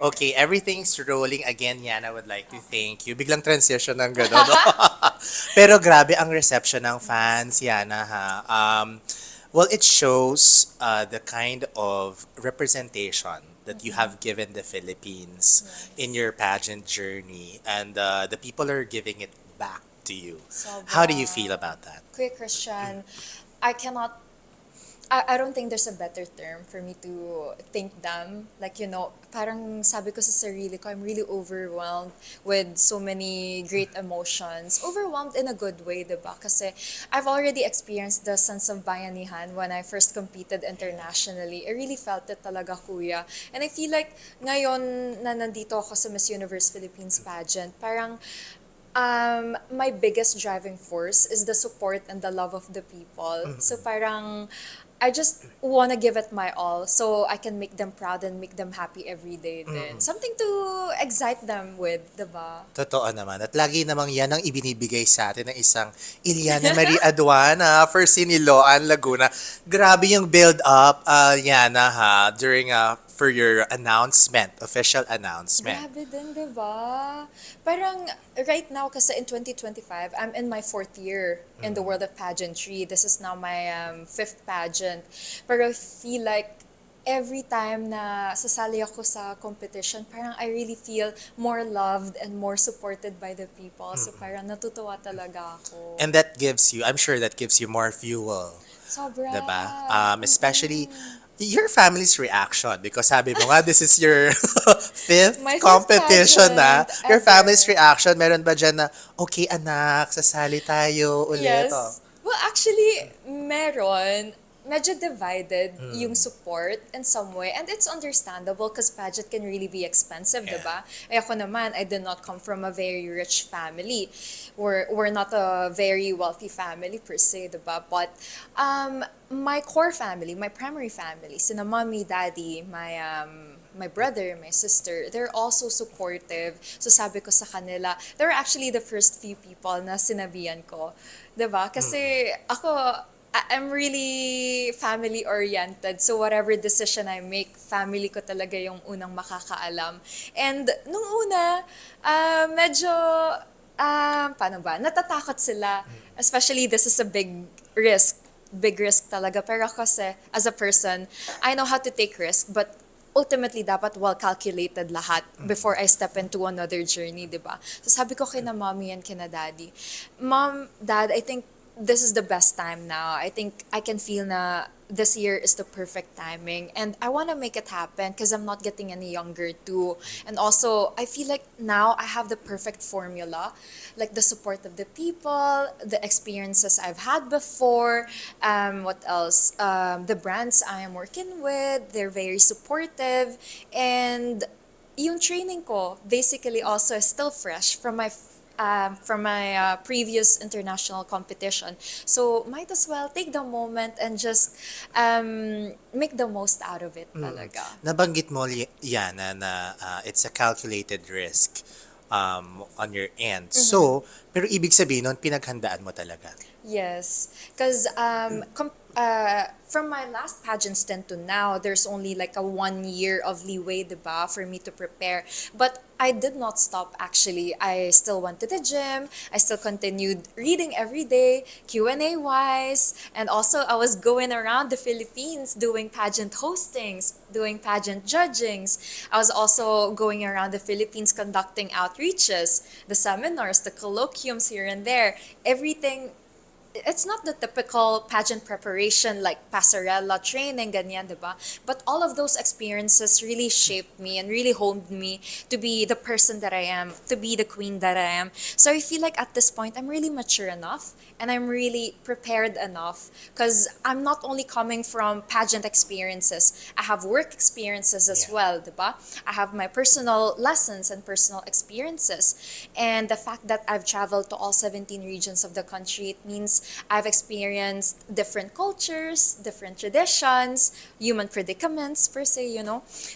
Okay, everything's rolling again, Yan. I would like to thank you. Biglang transition ng gano'n. Pero grabe ang reception ng fans, Yana, ha. Well, it shows the kind of representation that you have given the Philippines in Yes. your pageant journey, and the people are giving it back to you. How do you feel Sobra. about that? Kuya Christian, I cannot I don't think there's a better term for me to thank them. Like, parang sabi ko sa sarili ko, I'm really overwhelmed with so many great emotions. Overwhelmed in a good way, diba? Kasi I've already experienced the sense of bayanihan when I first competed internationally. I really felt it talaga, kuya. And I feel like ngayon na nandito ako sa Miss Universe Philippines pageant, parang my biggest driving force is the support and the love of the people. So parang I just want to give it my all so I can make them proud and make them happy every day din. Something to excite them with, diba? Totoo naman. At lagi namang yan ang ibinibigay sa atin ng isang Yllana Marie Aduana for Siniloan, Laguna. Grabe yung build-up, Yana, ha, during for your announcement, official announcement. Grabe din, di ba? Parang right now, kasi in 2025, I'm in my fourth year in the world of pageantry. This is now my fifth pageant. Pero I feel like every time na sasali ako sa competition, parang I really feel more loved and more supported by the people. So parang natutuwa talaga ako. And that gives you, I'm sure that gives you more fuel, Sobra. 'di ba? Especially your family's reaction because sabi mo nga this is your fifth My fifth competition na. pageant Your family's ever. reaction, meron ba dyan na, okay anak, sasali tayo ulit? Oh. Yes. Well, actually, meron. Medyo divided yung support in some way. And it's understandable because pageant can really be expensive, Yeah. diba? Eh ako naman, I did not come from a very rich family. We're not a very wealthy family per se, diba? But my core family, my primary family, sina mommy, daddy, my brother, my sister, they're also supportive. So sabi ko sa kanila, they're actually the first few people na sinabihan ko. 'Di ba? Kasi ako, I'm really family oriented. So whatever decision I make, family ko talaga yung unang makakaalam. And nung una, medyo paano ba? Natatakot sila. Especially this is a big risk talaga. Pero kasi, as a person, I know how to take risk, but ultimately, dapat well-calculated lahat before I step into another journey, di ba? So sabi ko kina mommy and kina daddy, Mom, Dad, I think this is the best time now. I think I can feel na this year is the perfect timing and I want to make it happen because I'm not getting any younger too. And also, I feel like now I have the perfect formula, like the support of the people, the experiences I've had before, what else? The brands I am working with, they're very supportive, and yung training ko basically also is still fresh from my previous international competition. So might as well take the moment and just make the most out of it talaga. Nabanggit mo, Yana, na it's a calculated risk on your end. So, pero ibig sabihin nun, pinaghandaan mo talaga. Yes, because from my last pageant stint to now, there's only like a 1 year of leeway, diba, for me to prepare. But I did not stop actually. I still went to the gym. I still continued reading every day, Q&A wise, and also I was going around the Philippines doing pageant hostings, doing pageant judgings. I was also going around the Philippines conducting outreaches, the seminars, the colloquiums here and there. Everything, it's not the typical pageant preparation like passerella training, ganyan, diba? But all of those experiences really shaped me and really honed me to be the person that I am, to be the queen that I am. So I feel like at this point, I'm really mature enough and I'm really prepared enough because I'm not only coming from pageant experiences, I have work experiences as Yeah. well, diba? I have my personal lessons and personal experiences. And the fact that I've traveled to all 17 regions of the country, it means I've experienced different cultures, different traditions, human predicaments per se.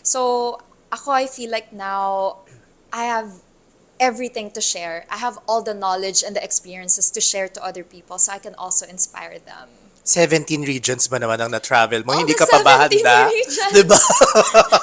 So ako, I feel like now I have everything to share. I have all the knowledge and the experiences to share to other people so I can also inspire them. 17 regions ba naman ang na-travel mo? All Hindi the ka pa ba 17 handa? regions. Diba?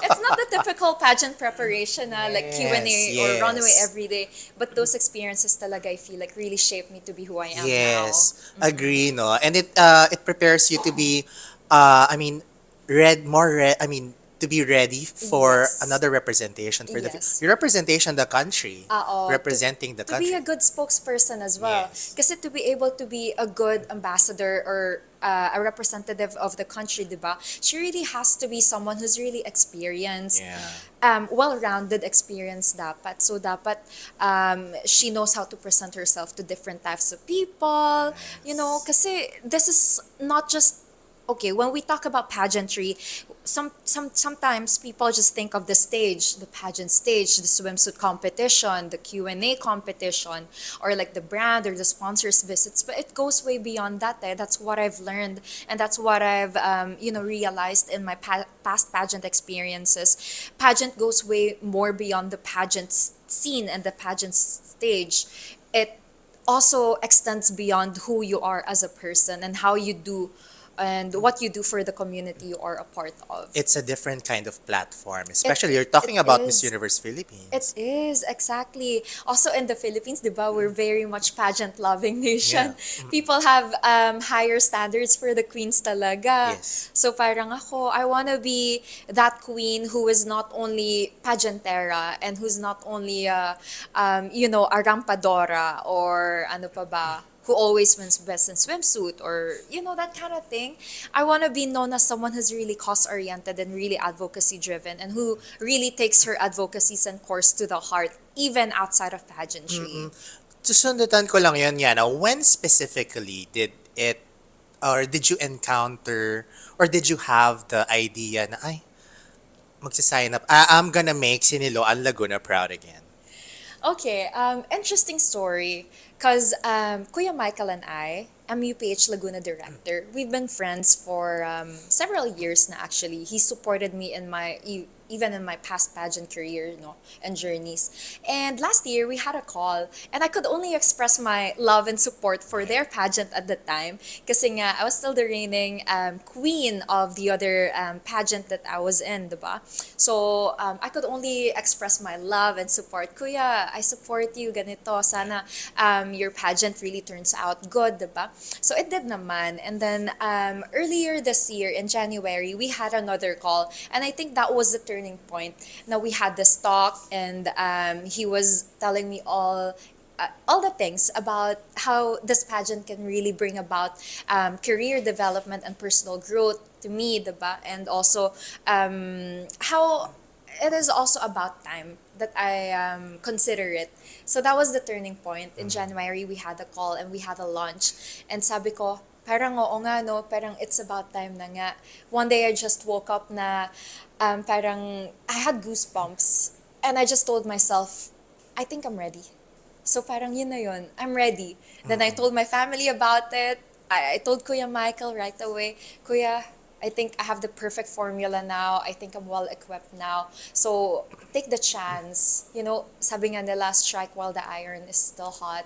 It's not the typical pageant preparation na like Yes, Q&A or runway yes. every day. But those experiences talaga I feel like really shaped me to be who I am now. Yes, agree, no? And it prepares you to be, I mean, I mean, to be ready for Yes. another representation for Yes. your representation the country, To representing the be a country. good spokesperson as well. Yes. Kasi to be able to be a good ambassador or a representative of the country, diba? She really has to be someone who's really experienced, Yeah. well-rounded experience dapat. So dapat she knows how to present herself to different types of people. You know, Yes. kasi this is not just okay, when we talk about pageantry, sometimes people just think of the stage, the pageant stage, the swimsuit competition, the Q&A competition, or like the brand or the sponsors visits. But it goes way beyond that. Eh? That's what I've learned, and that's what I've realized in my past pageant experiences. Pageant goes way more beyond the pageant scene and the pageant stage. It also extends beyond who you are as a person and how you do and what you do for the community you are a part of. It's a different kind of platform, It especially you're it talking about Miss is. Universe It Philippines. is, exactly. Also in the Philippines, di ba, we're very much pageant-loving Yeah. nation. People have higher standards for the queens talaga. Yes. So parang ako, I wanna be that queen who is not only pageantera and who's not only, a rampadora or ano pa ba, who always wins best in swimsuit or, that kind of thing. I want to be known as someone who's really cause-oriented and really advocacy-driven and who really takes her advocacies and course to the heart, even outside of pageantry. Susundutan ko lang yun, Yana. When specifically did it, or did you encounter, or did you have the idea na, ay, magsa-sign up, I'm gonna make Siniloan Laguna proud again? Okay, interesting story. Because Kuya Michael and I'm UPH Laguna director. We've been friends for several years now, actually. He supported me in even in my past pageant career, and journeys. And last year, we had a call, and I could only express my love and support for their pageant at the time. Kasi nga, I was still the reigning queen of the other pageant that I was in, diba? So, I could only express my love and support. Kuya, I support you, ganito. Sana your pageant really turns out good, diba? So, it did naman. And then, earlier this year, in January, we had another call. And I think that was the turning point. Now, we had this talk, and he was telling me all the things about how this pageant can really bring about career development and personal growth to me, diba? And also how it is also about time that I consider it. So that was the turning point. In January, we had a call and we had a launch. And sabi ko, parang oo nga no, parang it's about time na nga. One day I just woke up na parang I had goosebumps. And I just told myself, I think I'm ready. So parang yun na yun, I'm ready. Then I told my family about it. I told Kuya Michael right away, Kuya, I think I have the perfect formula now. I think I'm well equipped now. So take the chance. Sabi nga nila, strike while the iron is still hot.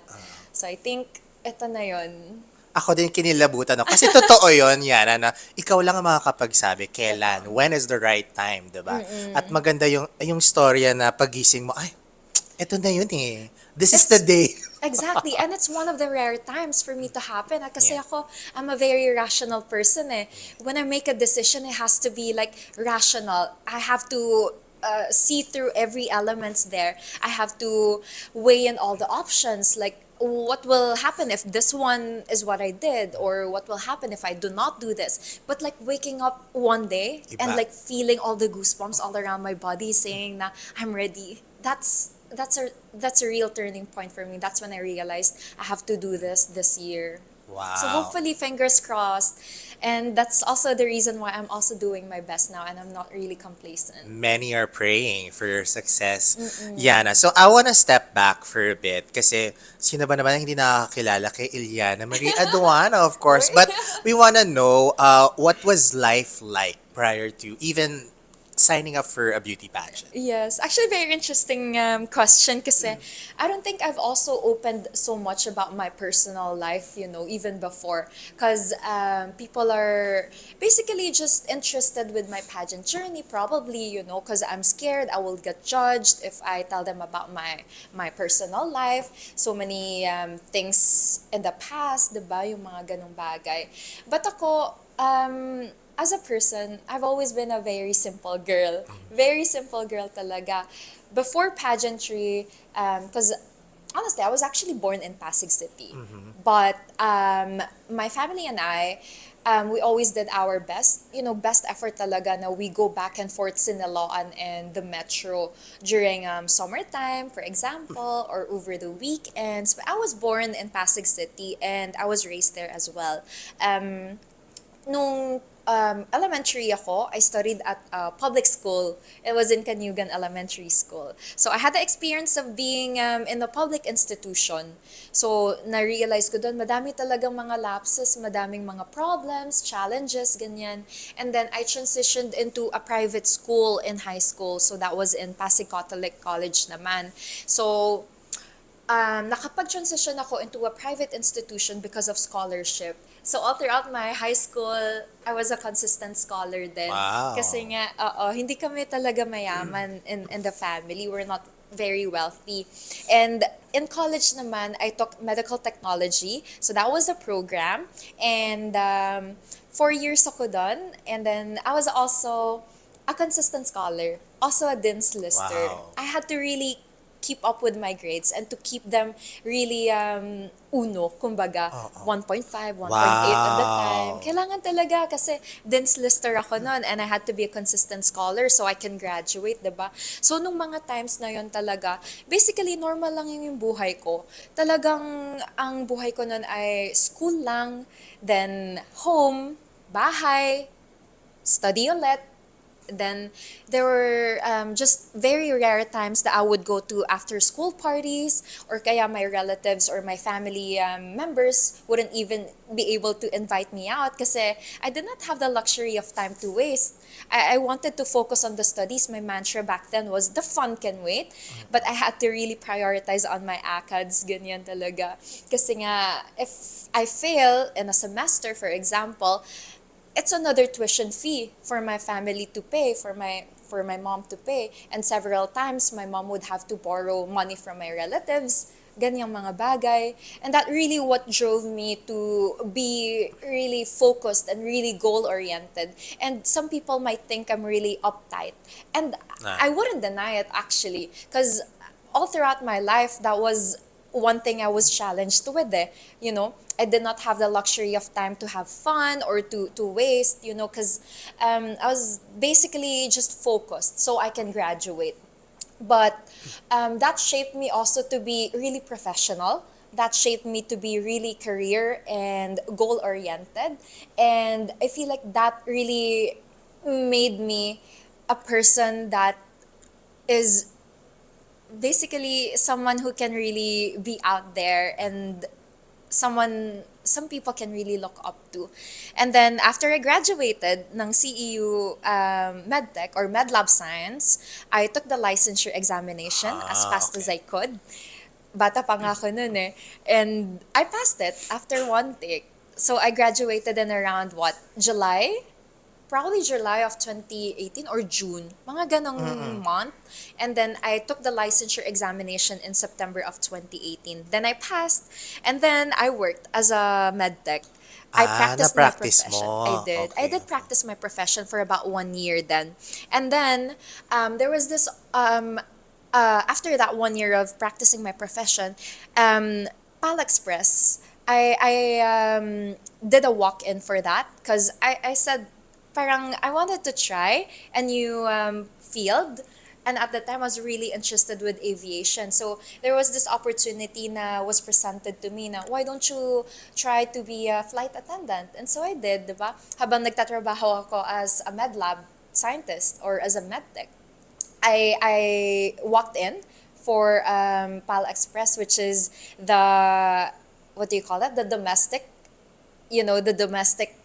So I think ito na yun. Ako din kinilabutan ako. Kasi totoo yun, Yana, na ikaw lang ang makakapagsabi kailan, when is the right time, diba? At maganda yung storya na pagising mo, ay, eto na yun eh. This is the It's day. exactly, and it's one of the rare times for me to happen. Kasi Yeah. ako, I'm a very rational person eh. When I make a decision, it has to be like rational. I have to see through every elements there. I have to weigh in all the options, like what will happen if this one is what I did, or what will happen if I do not do this. But like waking up one day and Iba. like feeling all the goosebumps all around my body, saying na I'm ready. That's a real turning point for me. That's when I realized I have to do this year. So Wow. hopefully, fingers crossed. And that's also the reason why I'm also doing my best now and I'm not really complacent. Many are praying for your success, Yana. So, I wanna step back for a bit kasi sino ba naman ang hindi nakakilala kay Yllana Marie Aduana, of course. Uy. But we wanna know what was life like prior to even signing up for a beauty pageant? Yes, actually, very interesting question. Kasi I don't think I've also opened so much about my personal life, even before. Because people are basically just interested with my pageant journey, probably, because I'm scared I will get judged if I tell them about my personal life. So many things in the past, diba, yung mga ganong bagay. But ako, as a person, I've always been a very simple girl. Very simple girl talaga. Before pageantry, because honestly, I was actually born in Pasig City. But my family and I, we always did our best, best effort talaga na we go back and forth Siniloan and the metro during summertime, for example, or over the weekends. But I was born in Pasig City and I was raised there as well. Nung elementary ako, I studied at a public school. It was in Canyugan Elementary School. So I had the experience of being in a public institution. So na-realize ko doon, madami talagang mga lapses, madaming mga problems, challenges, ganyan. And then I transitioned into a private school in high school. So that was in Pasig Catholic College naman. So nakapag-transition ako into a private institution because of scholarship. So all throughout my high school, I was a consistent scholar din. Wow. Kasi nga, hindi kami talaga mayaman in the family. We're not very wealthy. And in college naman, I took medical technology. So that was a program. And 4 years ako doon. And then I was also a consistent scholar. Also a DINS lister. Wow. I had to really keep up with my grades and to keep them really uno, kumbaga, 1.5, 1.8 at the time. Wow. Kailangan talaga kasi DINS lister ako noon and I had to be a consistent scholar so I can graduate, diba? So, nung mga times na yon talaga, basically, normal lang yung buhay ko. Talagang, ang buhay ko noon ay school lang, then home, bahay, study ulit. Then there were just very rare times that I would go to after school parties or kaya my relatives or my family members wouldn't even be able to invite me out kasi I did not have the luxury of time to waste. I wanted to focus on the studies. My mantra back then was the fun can wait. But I had to really prioritize on my ACADS, ganyan talaga. Kasi nga, if I fail in a semester, for example, it's another tuition fee for my family to pay, for my mom to pay. And several times, my mom would have to borrow money from my relatives, ganyang mga bagay. And that really what drove me to be really focused and really goal-oriented. And some people might think I'm really uptight. And I wouldn't deny it, actually. Because all throughout my life, that was one thing I was challenged with, I did not have the luxury of time to have fun or to waste, because I was basically just focused so I can graduate. But that shaped me also to be really professional. That shaped me to be really career and goal oriented. And I feel like that really made me a person that is basically someone who can really be out there and some people can really look up to. And then after I graduated ng CEU MedTech or MedLab Science, I took the licensure examination as fast as I could. Bata pa nga ako nun eh. And I passed it after one take. So I graduated in around July? Probably July of 2018 or June, mga ganong month. And then I took the licensure examination in September of 2018. Then I passed, and then I worked as a medtech. I practiced my na-practice profession. mo. I did. I Okay. did practice my profession for about 1 year then. And then there was this after that 1 year of practicing my profession, Pal Express, I did a walk-in for that because I said, parang I wanted to try a new field. And at the time, I was really interested with aviation. So there was this opportunity na was presented to me na, why don't you try to be a flight attendant? And so I did, di ba? Habang nagtatrabaho ako as a med lab scientist or as a medtech. I walked in for PAL Express, which is the, what do you call it? The domestic, the domestic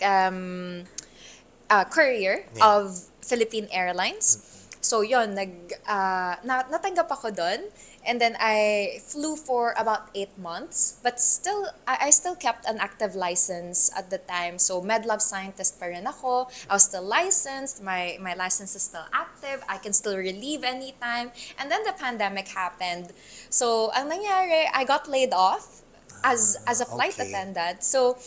courier Yeah. of Philippine Airlines. So yon natanggap ako doon. And then I flew for about 8 months. But still, I still kept an active license at the time. So med lab scientist pa rin ako. I was still licensed. My license is still active. I can still relieve anytime. And then the pandemic happened. So ang nangyari, I got laid off as a flight Okay. attendant. So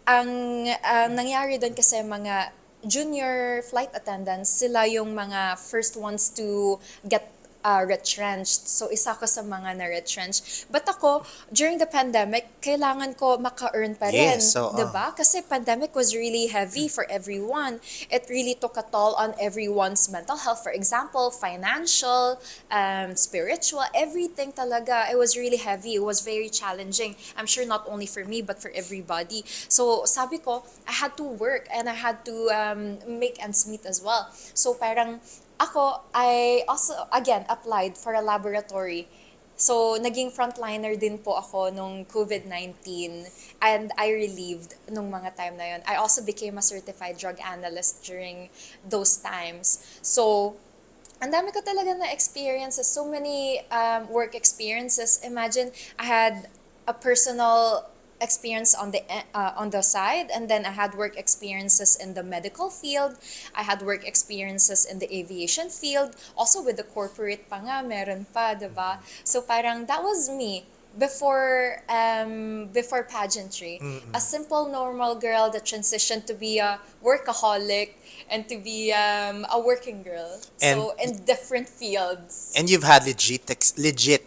ang nangyari doon kasi mga junior flight attendants, sila yung mga first ones to get retrenched. So, isa ko sa mga na-retrenched. But ako, during the pandemic, kailangan ko maka-earn pa rin. Yes, so, 'Di ba? Kasi pandemic was really heavy for everyone. It really took a toll on everyone's mental health. For example, financial, spiritual, everything talaga. It was really heavy. It was very challenging. I'm sure not only for me, but for everybody. So, sabi ko, I had to work and I had to make ends meet as well. So, parang ako, I also, again, applied for a laboratory. So, naging frontliner din po ako nung COVID-19 and I relieved nung mga time na yun. I also became a certified drug analyst during those times. So, ang dami ko talaga na experiences, so many work experiences. Imagine, I had a personal experience on the side, and then I had work experiences in the medical field. I had work experiences in the aviation field, also with the corporate pa nga, meron pa, 'di ba? So parang that was me before pageantry. A simple normal girl that transitioned to be a workaholic and to be a working girl. And So in different fields. and you've had legit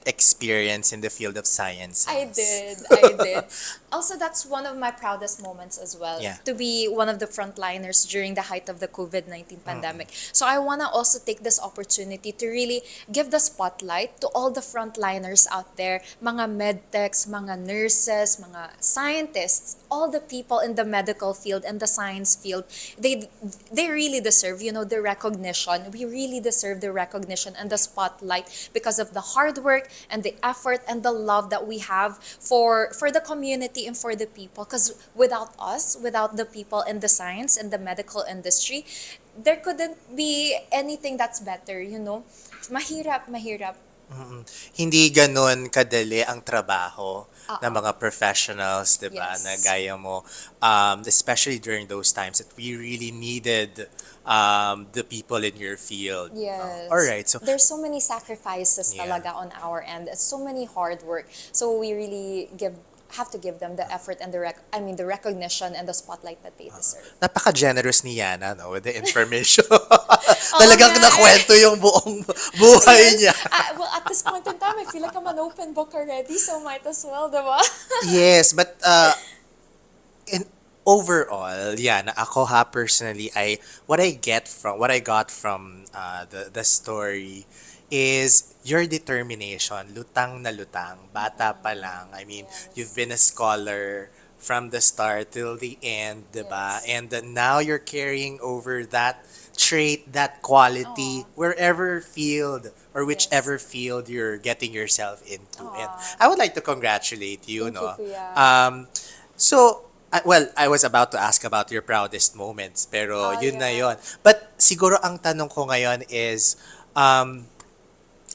experience in the field of sciences. I did. Also, that's one of my proudest moments as well. Yeah. To be one of the frontliners during the height of the COVID-19 pandemic. So I want to also take this opportunity to really give the spotlight to all the frontliners out there, mga medtechs, mga nurses, mga scientists, all the people in the medical field and the science field. They really deserve, the recognition. We really deserve the recognition and the spotlight because of the hard work and the effort and the love that we have for the community and for the people. Because without us, without the people in the science and the medical industry, there couldn't be anything that's better. Mahirap. Hindi ganun kadali ang trabaho ng mga professionals, 'di ba? Yes. Na gaya mo, especially during those times that we really needed the people in your field. Yes. All right. So, There's so many sacrifices Yeah. talaga on our end. It's so many hard work. So we really have to give them the effort and the recognition and the spotlight that they deserve. napaka-generous ni Yana, no, with the information. Oo Talagang nga eh. nakwento yung buong buhay niya. Well, at this point in time, I feel like I'm an open book already, so might as well, diba? Yes, but in overall, yeah, ako personally, what I got from the story is your determination, lutang na lutang, bata pa lang. I mean, Yes. you've been a scholar from the start till the end, 'di ba? Yes. And now you're carrying over that trait, that quality, wherever field or Yes. whichever field you're getting yourself into. And Aw. I would like to congratulate you, Thank you, no? Kuya. So, well, I was about to ask about your proudest moments, pero yun na Yeah. yun. But siguro ang tanong ko ngayon is,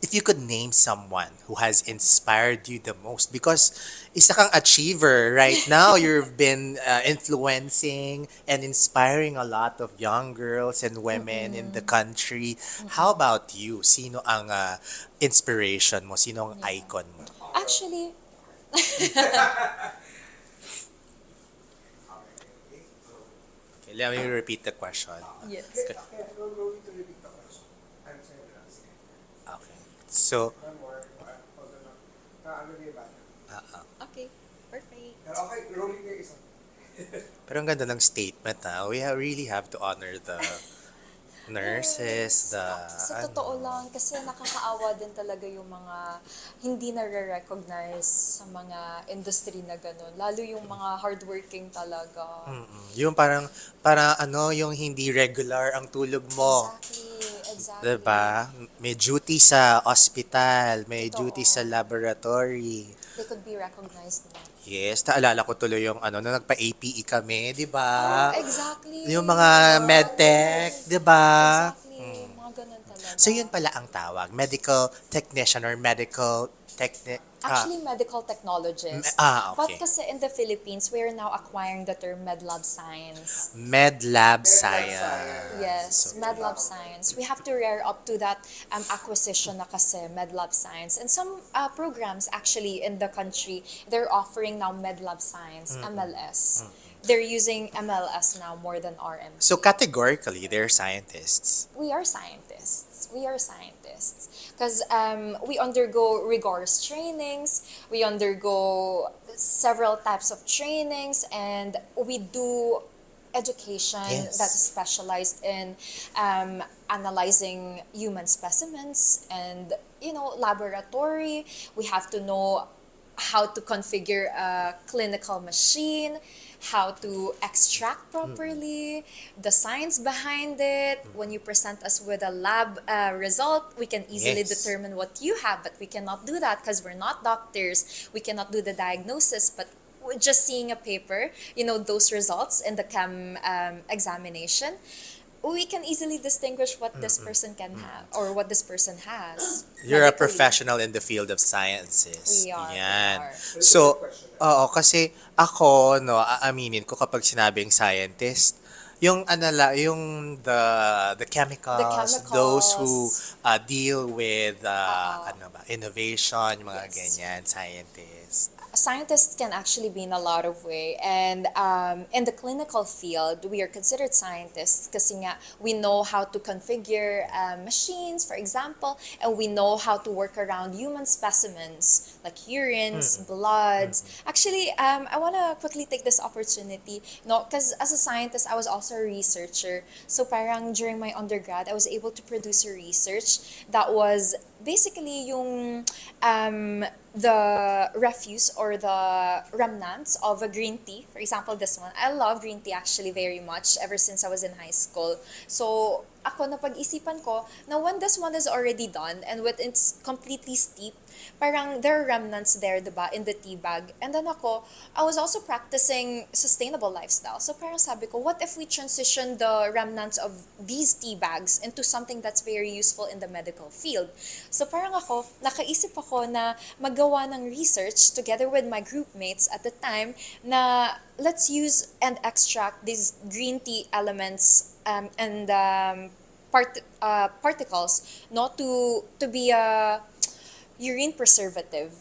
if you could name someone who has inspired you the most, because isa kang achiever right now, you've been influencing and inspiring a lot of young girls and women in the country. How about you? Sino ang inspiration mo? Sino ang icon mo? Actually, Okay, let me repeat the question. yes. Okay. So, Okay, perfect. pero ang ganda ng statement, ha? Really have to honor the nurses, the Sa totoo lang, kasi nakakaawa din talaga yung mga hindi nare-recognize sa mga industry na gano'n. Lalo yung mga hardworking talaga. Yung parang yung hindi regular ang tulog mo. Exactly. Exactly. 'Diba? May duty sa ospital, may duty sa Totoo. laboratory. They could be recognized na. Yes, naalala ko tuloy yung ano, nung nagpa-APE kami, 'di Oh, ba? Yung exactly. mga medtech, 'di ba? Exactly. Mm. Mga ganun So talaga. yun pala ang tawag, medical technician or medical techni Actually, medical technologist. But okay. kasi in the Philippines, we are now acquiring the term medlab science. Med lab science. Yes, Okay. medlab science. We have to rear up to that acquisition na kasi medlab science. And some programs actually in the country, they're offering now medlab science, MLS. They're using MLS now more than So RMC. categorically, they're scientists. We are scientists. We are scientists. Because we undergo rigorous trainings, we undergo several types of trainings, and we do education that is Yes. specialized in analyzing human specimens and, laboratory. We have to know how to configure a clinical machine, how to extract properly, the science behind it. When you present us with a lab result, we can easily Yes. determine what you have, but we cannot do that because we're not doctors. We cannot do the diagnosis, but just seeing a paper, those results in the chem examination, we can easily distinguish what this person can have or what this person has You're a medically. professional in the field of sciences. We Yan. are. So, oo, kasi ako, no, aaminin ko kapag sinabing scientist, yung yung the The chemicals, those who chemicals. deal with Uh, ano ba, innovation, yung mga yes. ganyan, scientists. Scientists can actually be in a lot of way, and in the clinical field we are considered scientists kasi nga we know how to configure machines, for example, and we know how to work around human specimens like urines, bloods. Actually, I want to quickly take this opportunity, no, because as a scientist I was also a researcher, so parang during my undergrad I was able to produce a research that was basically yung the refuse or the remnants of a green tea. For example, this one. I love green tea actually very much ever since I was in high school. So, ako napag-isipan ko na when this one is already done and when it's completely steep, parang there are remnants there, diba, in the tea bag. And then I was also practicing sustainable lifestyle. So parang sabi ko, what if we transition the remnants of these tea bags into something that's very useful in the medical field? So parang nakaisip ako na maggawa ng research together with my group mates at the time na let's use and extract these green tea elements and particles, not to be a urine preservative.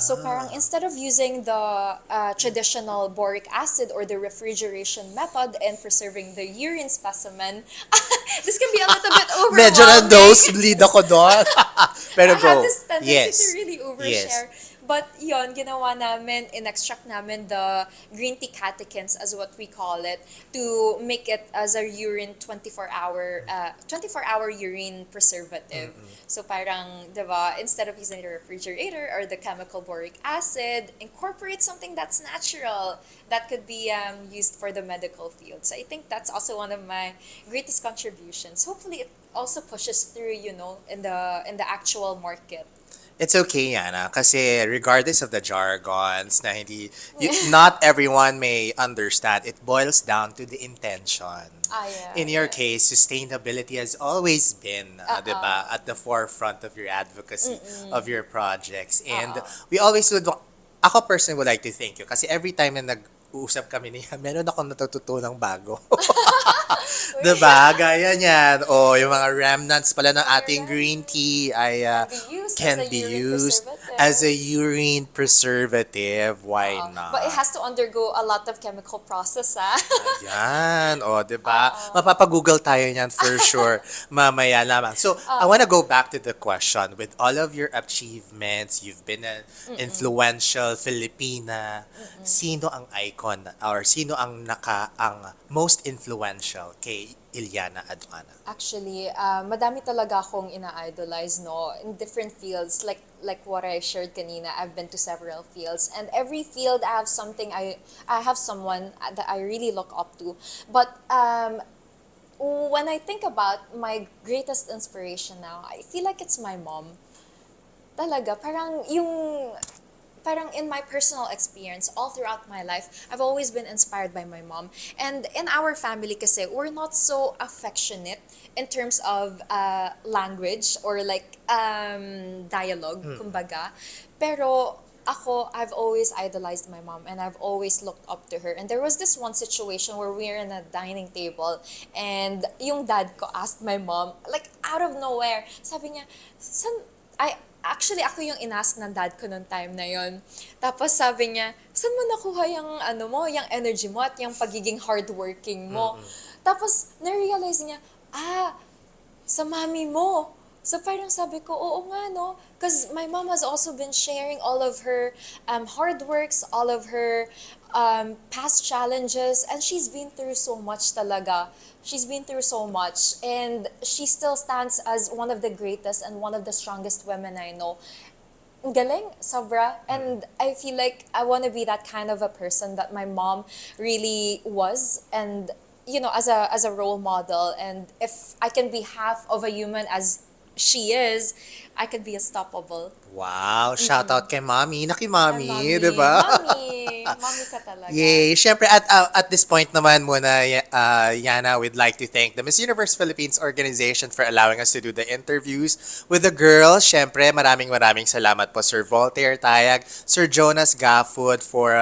So parang Ah. instead of using the traditional boric acid or the refrigeration method and preserving the urine specimen, this can be a little bit Medyo na overwhelming. nosebleed ako doon. Pero I have go. this tendency to Yes. really Yes. overshare. But yon, ginawa namin, in-extract namin the green tea catechins as what we call it to make it as a urine 24-hour urine preservative. So parang, diba, instead of using the refrigerator or the chemical boric acid, incorporate something that's natural that could be used for the medical field. So I think that's also one of my greatest contributions. Hopefully it also pushes through, in the actual market. It's okay, Yana, kasi regardless of the jargons na not everyone may understand, it boils down to the intention. Yeah, In your yeah. case, sustainability has always been, 'di ba, at the forefront of your advocacy, of your projects. And Uh-uh. we always would, ako personally would like to thank you kasi every time na nag-uusap kami niya, meron akong natututunang bago. 'Di ba? Gaya niyan. O, yung mga remnants pala ng ating green tea ay Can be used as a can be urine used as preservative. a urine preservative. Why But it not? has to undergo a lot of chemical process, ah. Ayan. O, 'di ba? Oo. Mapapagoogle tayo niyan for sure mamaya lamang. So, I want to go back to the question. With all of your achievements, you've been an influential Filipina. Sino ang icon or sino ang most influential kay Yllana Aduana? Actually, madami talaga akong ina-idolize, no, in different fields. Like what I shared kanina, I've been to several fields, and every field I have something I have someone that I really look up to. But when I think about my greatest inspiration now, I feel like it's my mom. Talaga, parang in my personal experience, all throughout my life, I've always been inspired by my mom. And in our family kasi, we're not so affectionate in terms of language or like dialogue, kumbaga. Pero ako, I've always idolized my mom and I've always looked up to her. And there was this one situation where we were in a dining table and yung dad ko asked my mom, like out of nowhere, sabi niya, I, actually, ako yung inask ng dad ko nung time na yon. Tapos sabi niya, saan mo nakuha yung, ano mo, yung energy mo at yung pagiging hardworking mo? Tapos, na-realize niya, sa mami mo. So parang sabi ko, oo nga no. Because my mom has also been sharing all of her hard works, all of her past challenges, and she's been through so much talaga. She's been through so much, and she still stands as one of the greatest and one of the strongest women I know. Ang galing, sobra. And I feel like I want to be that kind of a person that my mom really was. And, you know, as a role model. And if I can be half of a human as she is, I could be unstoppable. Wow, shout out kay Mommy. Ay, Naki-Mommy, 'di mommy. ba? Mommy. Mommy ka talaga. Yay! Siyempre, at this point naman muna, Yana, we'd like to thank the Miss Universe Philippines organization for allowing us to do the interviews with the girls. Siyempre, maraming salamat po, Sir Voltaire Tayag, Sir Jonas Gafford for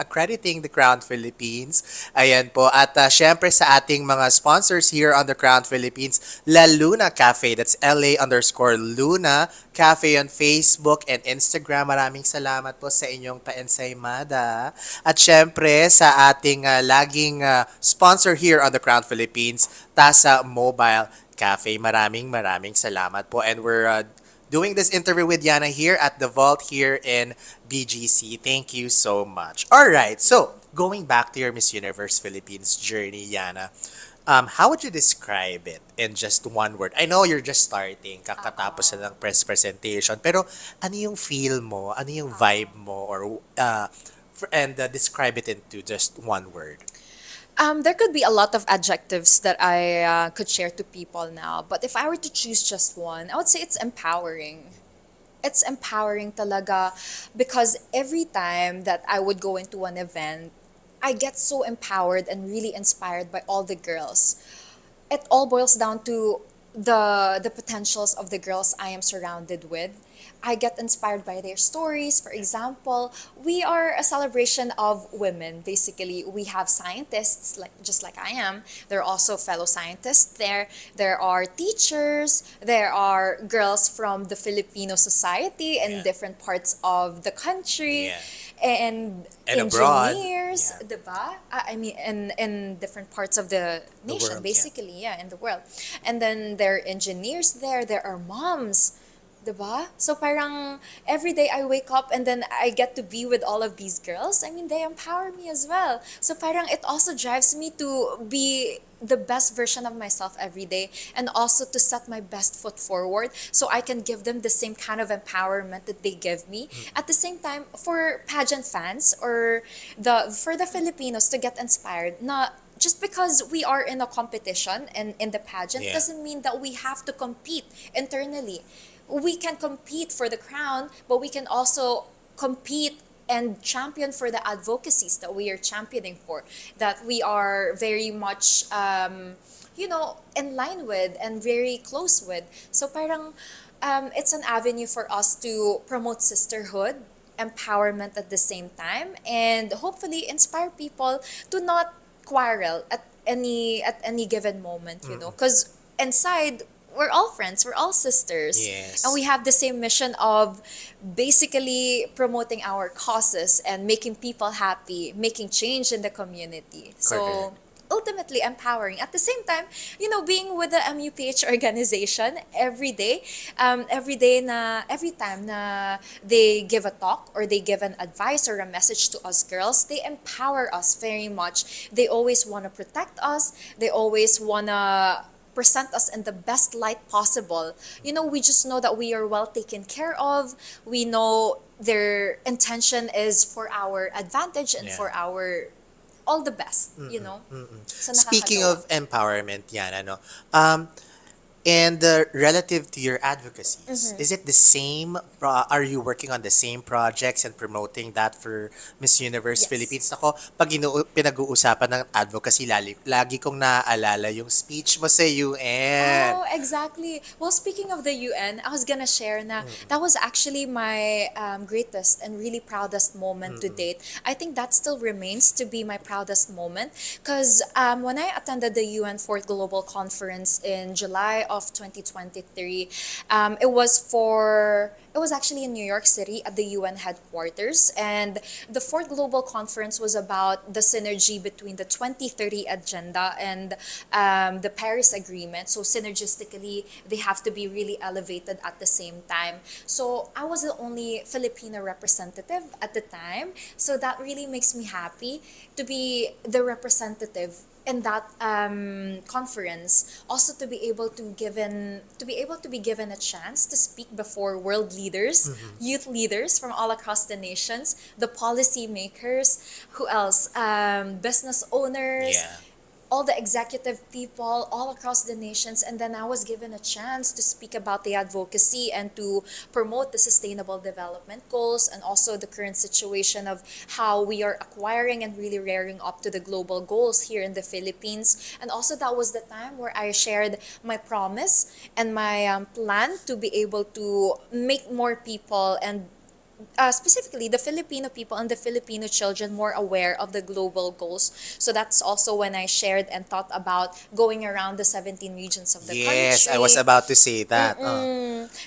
accrediting the Crown Philippines. Ayan po. At syempre sa ating mga sponsors here on the Crown Philippines, La Luna Cafe. That's LA_Luna Cafe on Facebook and Instagram. Maraming salamat po sa inyong paensaymada. At syempre sa ating laging sponsor here on the Crown Philippines, Tasa Mobile Cafe. Maraming salamat po. And we're doing this interview with Yana here at the Vault here in BGC. Thank you so much. All right, so going back to your Miss Universe Philippines journey, Yana, how would you describe it in just one word? I know you're just starting, kakatapos na ng press presentation, pero ano yung feel mo, ano yung vibe mo, or and describe it into just one word. There could be a lot of adjectives that I could share to people now, but if I were to choose just one, I would say it's empowering. It's empowering talaga because every time that I would go into an event, I get so empowered and really inspired by all the girls. It all boils down to the potentials of the girls I am surrounded with. I get inspired by their stories. For example, we are a celebration of women. Basically, we have scientists like just like I am. There are also fellow scientists there. There are teachers. There are girls from the Filipino society in Yeah. different parts of the country. Yeah. And And abroad. engineers, Yeah. diba? I mean, in different parts of the nation, world, yeah. basically, yeah, in the world. And then there are engineers there. There are moms, diba? So parang every day I wake up and then I get to be with all of these girls. I mean, they empower me as well. So parang it also drives me to be the best version of myself every day and also to set my best foot forward so I can give them the same kind of empowerment that they give me. At the same time, for pageant fans or for the Filipinos to get inspired, not just because we are in a competition and in the pageant Yeah. doesn't mean that we have to compete internally. We can compete for the crown, but we can also compete and champion for the advocacies that we are championing for, that we are very much, in line with and very close with. So parang it's an avenue for us to promote sisterhood, empowerment at the same time, and hopefully inspire people to not quarrel at any given moment, because inside we're all friends, we're all sisters. Yes. And we have the same mission of basically promoting our causes and making people happy, making change in the community. So Correct. ultimately empowering. At the same time, being with the MUPH organization every time na they give a talk or they give an advice or a message to us girls, they empower us very much. They always want to protect us. They always want to present us in the best light possible. We just know that we are well taken care of. We know their intention is for our advantage and Yeah. for our all the best, you know? So Speaking nakakatuwa. of empowerment, yan, ano, and relative to your advocacies, is it the same? Are you working on the same projects and promoting that for Miss Universe Yes. Philippines? Ako, pag pinag-uusapan ng advocacy, lagi kong naaalala yung speech mo sa UN. Oh, exactly. Well, speaking of the UN, I was gonna share na that was actually my greatest and really proudest moment to date. I think that still remains to be my proudest moment because when I attended the UN Fourth Global Conference in July of 2023, it was actually in New York City at the UN headquarters, and the Fourth Global Conference was about the synergy between the 2030 agenda and the Paris Agreement. So synergistically, they have to be really elevated at the same time. So I was the only Filipino representative at the time. So that really makes me happy to be the representative in that conference, also to be able to be given a chance to speak before world leaders, youth leaders from all across the nations, the policy makers, who else, business owners, Yeah. all the executive people all across the nations. And then I was given a chance to speak about the advocacy and to promote the sustainable development goals, and also the current situation of how we are acquiring and really rearing up to the global goals here in the Philippines. And also that was the time where I shared my promise and my plan to be able to make more people, and specifically the Filipino people and the Filipino children, more aware of the global goals. So that's also when I shared and thought about going around the 17 regions of the Yes, I was country. about to say that.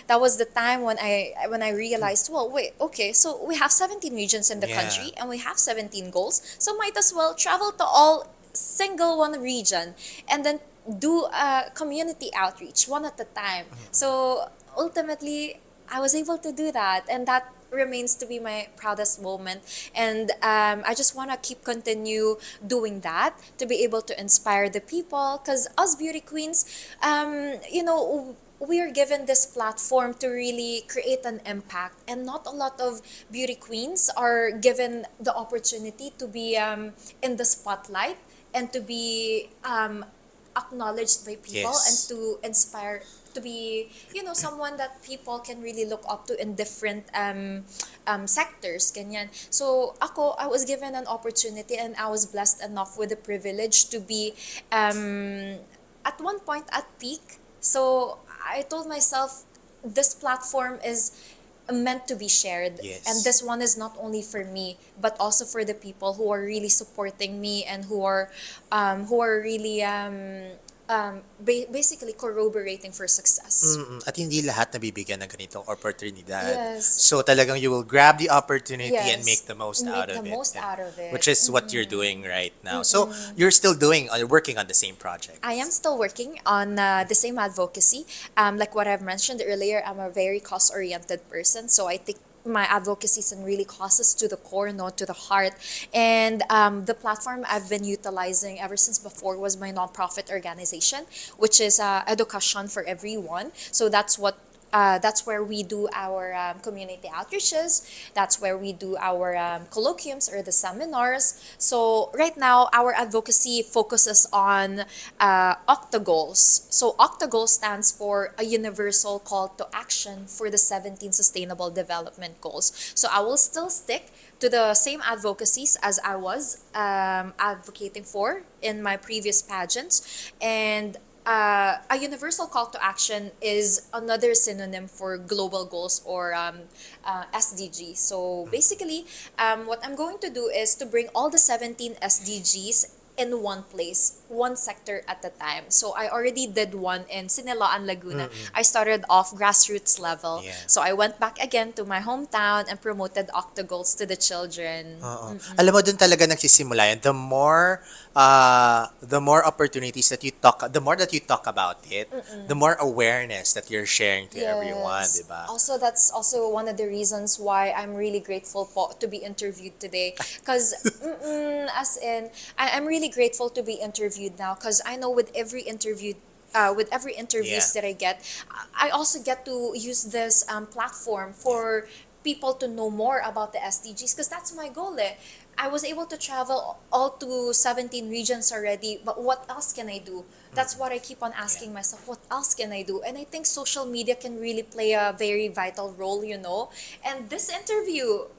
That was the time when I realized, well, wait, okay, so we have 17 regions in the Yeah. country and we have 17 goals, so might as well travel to all single one region and then do community outreach one at a time. So ultimately, I was able to do that, and that remains to be my proudest moment. And I just want to keep continue doing that to be able to inspire the people, because us beauty queens, we are given this platform to really create an impact, and not a lot of beauty queens are given the opportunity to be in the spotlight and to be acknowledged by people and Yes. to inspire, to be, someone that people can really look up to in different sectors, ganyan. So ako, I was given an opportunity, and I was blessed enough with the privilege to be at one point at peak. So I told myself, this platform is meant to be shared, and Yes. this one is not only for me but also for the people who are really supporting me, and who are really basically corroborating for success. At hindi lahat nabibigyan ng ganitong oportunidad. Yes. So talagang you will grab the opportunity and make Yes. the most out Make the of it. most And, out of it. which is what you're doing right now. So you're still working on the same project. I am still working on the same advocacy. Like what I've mentioned earlier, I'm a very cause oriented person. So I think my advocacy is really causes to the core, not to the heart. And the platform I've been utilizing ever since before was my nonprofit organization, which is Education for Everyone. So that's where we do our community outreaches. That's where we do our colloquiums or the seminars. So right now, our advocacy focuses on OCTA So OCTA stands for a universal call to action for the 17 Sustainable Development Goals. So I will still stick to the same advocacies as I was advocating for in my previous pageants. And a universal call to action is another synonym for global goals, or SDG. So basically, what I'm going to do is to bring all the 17 SDGs in one place, one sector at a time. So I already did one in Siniloan, Laguna. I started off grassroots level. Yeah. So I went back again to my hometown and promoted octagolds to the children. Oo. Alam mo, dun talaga nagsisimula yan. The more opportunities that the more that you talk about it, the more awareness that you're sharing to everyone, di Yes. ba? Also, that's also one of the reasons why I'm really grateful to be interviewed today. Because, as in, I'm really grateful to be interviewed now. Because I know with every interviews Yeah. that I get, I also get to use this platform for people to know more about the SDGs. Because that's my goal. Eh. I was able to travel all to 17 regions already, but what else can I do? That's what I keep on asking myself. What else can I do? And I think social media can really play a very vital role, you know. And this interview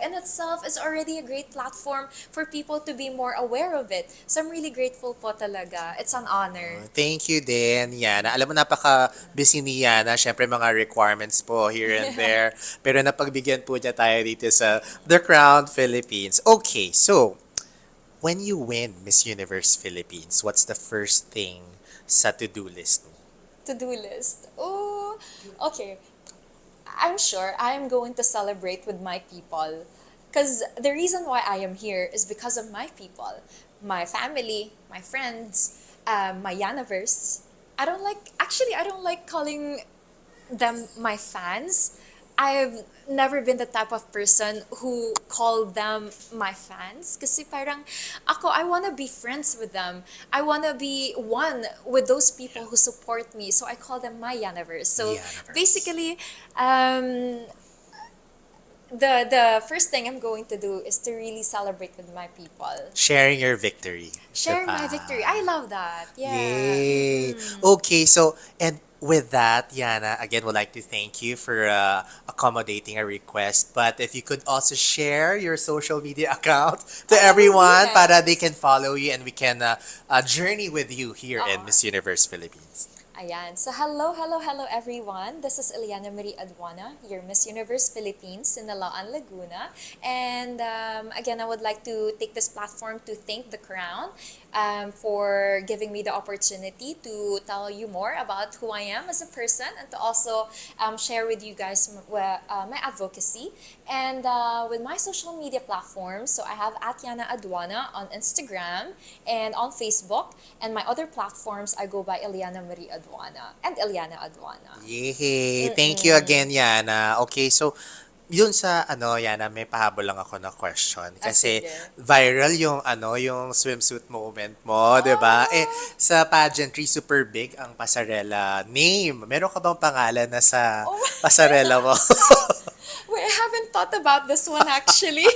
in itself is already a great platform for people to be more aware of it. So I'm really grateful po talaga. It's an honor. Thank you din, Yana. Alam mo, napaka-busy ni Yana. Siyempre, mga requirements po here and there. Pero napagbigyan po niya tayo dito sa The Crown Philippines. Okay, so, when you win Miss Universe Philippines, what's the first thing sa to-do list mo? To-do list. Oh, okay. I'm sure I'm going to celebrate with my people. Because the reason why I am here is because of my people, my family, my friends, my Yanaverse. I don't like calling them my fans. I've never been the type of person who call them my fans. Kasi parang ako, I wanna be friends with them. I wanna be one with those people who support me. So I call them my Yanaverse. So Yanaverse. basically, the first thing I'm going to do is to really celebrate with my people. Sharing your victory. Share Diba? my victory. I love that. Yeah. Yay! Okay, so, and with that, Yana, again, would like to thank you for accommodating a request. But if you could also share your social media account to Oh, everyone yes. para they can follow you and we can journey with you here in Oo. Miss Universe Philippines. Ayan. So, hello everyone. This is Yllana Aduana, your Miss Universe Philippines, Siniloan, Laguna. And again, I would like to take this platform to thank the Crown for giving me the opportunity to tell you more about who I am as a person and to also share with you guys my advocacy and with my social media platforms. So I have Aduana on Instagram and on Facebook, and my other platforms I go by Yllana Aduana and Yllana Aduana. Yay! Thank you again, Yana. Okay, so, yun sa Yana, may pahabol lang ako na question. Kasi Sige. viral yung yung swimsuit moment mo, 'di ba? Eh sa pageantry super big ang pasarela name. Meron ka bang pangalan na sa Oh, pasarela mo? wait, I haven't thought about this one actually.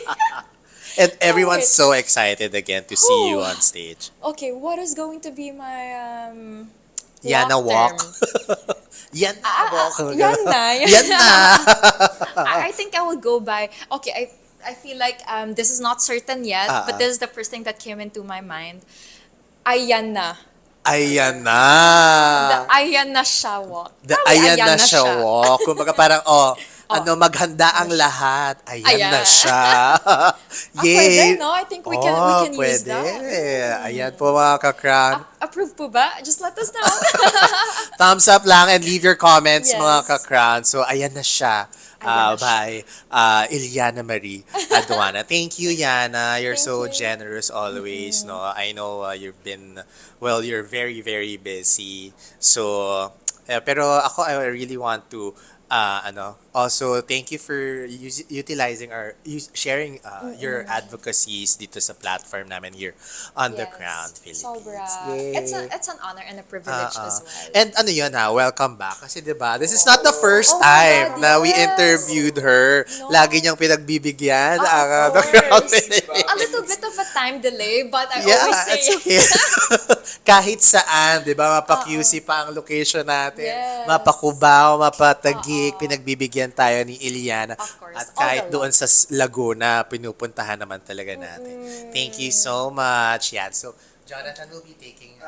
And everyone's wait. so excited again to see you Whew. on stage. Okay, what is going to be my Yana walk. term? Yan na walk. Yan na. Yan na. I think I will go by. Okay, I feel like this is not certain yet, but this is the first thing that came into my mind. Ayan na. Ayan na. The ayan na siya walk. The, Probably ayan na siya walk. Kumbaga parang, maghanda ang lahat. Ayan na Ayan. siya. Pwede, no? I think we can use pwede. that. Ayan po mga kakran. Approve po ba? Just let us know. Thumbs up lang and leave your comments mga Yes. kakran. So, ayan na siya. Ayan na siya. By Yllana Marie Aduana. Thank you, Yana. You're Thank so you. generous always. No, I know you're very, very busy. So, pero ako, I really want to also thank you for utilizing sharing your advocacies dito sa platform namin here on The Yes. Crown Philippines. Sobra. Yay. It's an honor and a privilege as well. And yun welcome back. Kasi 'di ba, this is not the first Oh my time God, na we yes. interviewed her. No. Lagi niyang pinagbibigyan Of ang The Crown course. Philippines. A little bit of a time delay, but I Yeah, always say it's okay. Kahit saan, 'di ba, mapa-QC pa ang location natin. Yes. Mapa-Cubao, mapa-Taguig, pinagbibigyan tayo ni Iliana. Of course, At all kahit the doon sa Laguna, pinupuntahan naman talaga natin. Thank you so much. Yan. So, Jonathan will be taking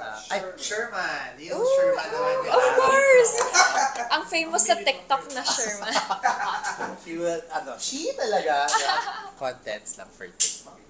Sherman. Yung Ooh, Sherman naman nila. of course. Ang famous sa TikTok na Sherman. She will, she talaga, contents lang for TikTok.